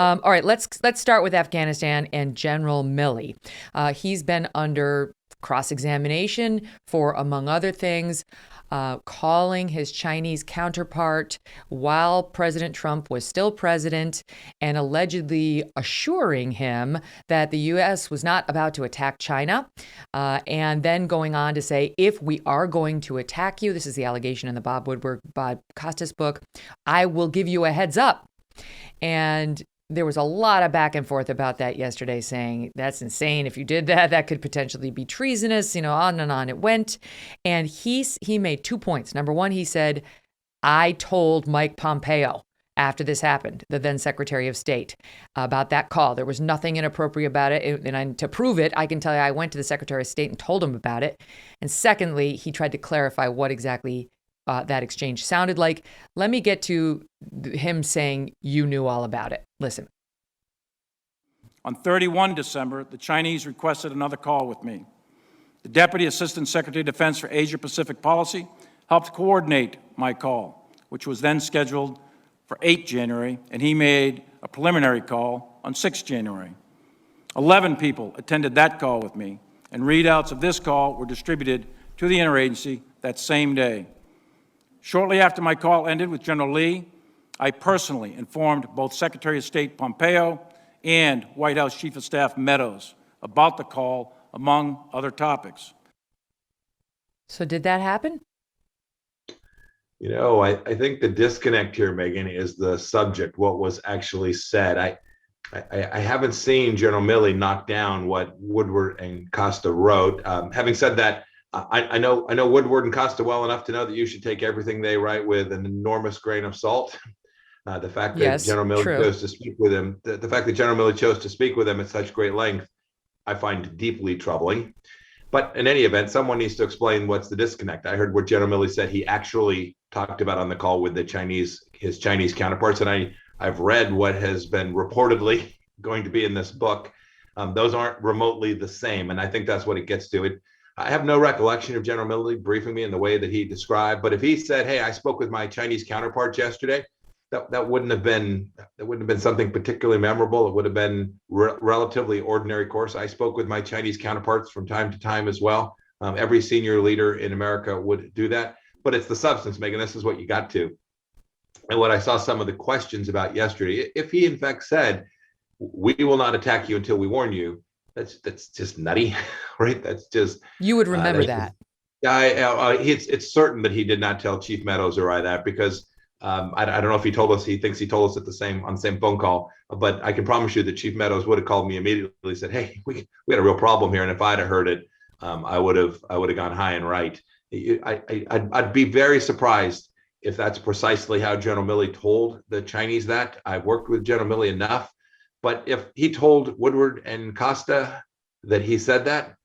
All right, let's start with Afghanistan and General Milley. He's been under cross-examination for, among other things, calling his Chinese counterpart while President Trump was still president and allegedly assuring him that the U.S. was not about to attack China. And then going on to say, if we are going to attack you, this is the allegation in the Bob Costas book, I will give you a heads up. And there was a lot of back and forth about that yesterday, saying that's insane. If you did that, that could potentially be treasonous, on and on it went. And he made 2 points. Number one, he said, I told Mike Pompeo after this happened, the then Secretary of State, about that call. There was nothing inappropriate about it. And to prove it, I can tell you I went to the Secretary of State and told him about it. And secondly, he tried to clarify what exactly that exchange sounded like. Let me get to him saying you knew all about it. Listen. On 31 December, the Chinese requested another call with me. The Deputy Assistant Secretary of Defense for Asia Pacific Policy helped coordinate my call, which was then scheduled for 8 January, and he made a preliminary call on 6 January. 11 people attended that call with me, and readouts of this call were distributed to the interagency that same day. Shortly after my call ended with General Lee, I personally informed both Secretary of State Pompeo and White House Chief of Staff Meadows about the call, among other topics. So did that happen? I think the disconnect here, Megan, is the subject, what was actually said. I haven't seen General Milley knock down what Woodward and Costa wrote. Having said that, I know Woodward and Costa well enough to know that you should take everything they write with an enormous grain of salt. The fact that General Milley chose to speak with him, the fact that General Milley chose to speak with him at such great length, I find deeply troubling. But in any event, someone needs to explain what's the disconnect. I heard what General Milley said he actually talked about on the call with his Chinese counterparts, and I've read what has been reportedly going to be in this book. Those aren't remotely the same, and I think that's what it gets to. I have no recollection of General Milley briefing me in the way that he described, but if he said, hey, I spoke with my Chinese counterparts yesterday, that wouldn't have been something particularly memorable. It would have been relatively ordinary course. I spoke with my Chinese counterparts from time to time as well. Every senior leader in America would do that, but it's the substance, Megan. This is what you got to. And what I saw some of the questions about yesterday, if he in fact said, we will not attack you until we warn you, that's just nutty, right? That's just, you would remember that. Yeah, it's certain that he did not tell Chief Meadows or I that, because I don't know if he told us. He thinks he told us on the same phone call, but I can promise you that Chief Meadows would have called me immediately and said, "Hey, we had a real problem here," and if I'd have heard it, I would have gone high and right. I'd be very surprised if that's precisely how General Milley told the Chinese that. I've worked with General Milley enough, but if he told Woodward and Costa that he said that,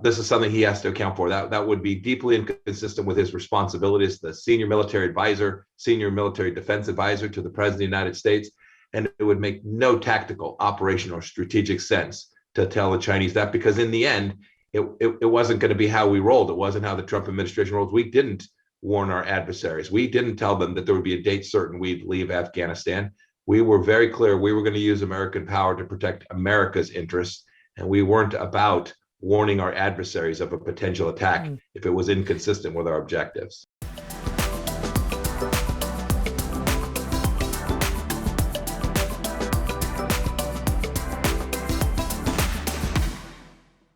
this is something he has to account for. That would be deeply inconsistent with his responsibilities, the senior military advisor, senior military defense advisor to the President of the United States. And it would make no tactical, operational, or strategic sense to tell the Chinese that, because in the end, it wasn't going to be how we rolled. It wasn't how the Trump administration rolled. We didn't warn our adversaries. We didn't tell them that there would be a date certain we'd leave Afghanistan. We were very clear we were going to use American power to protect America's interests, and we weren't about warning our adversaries of a potential attack if it was inconsistent with our objectives.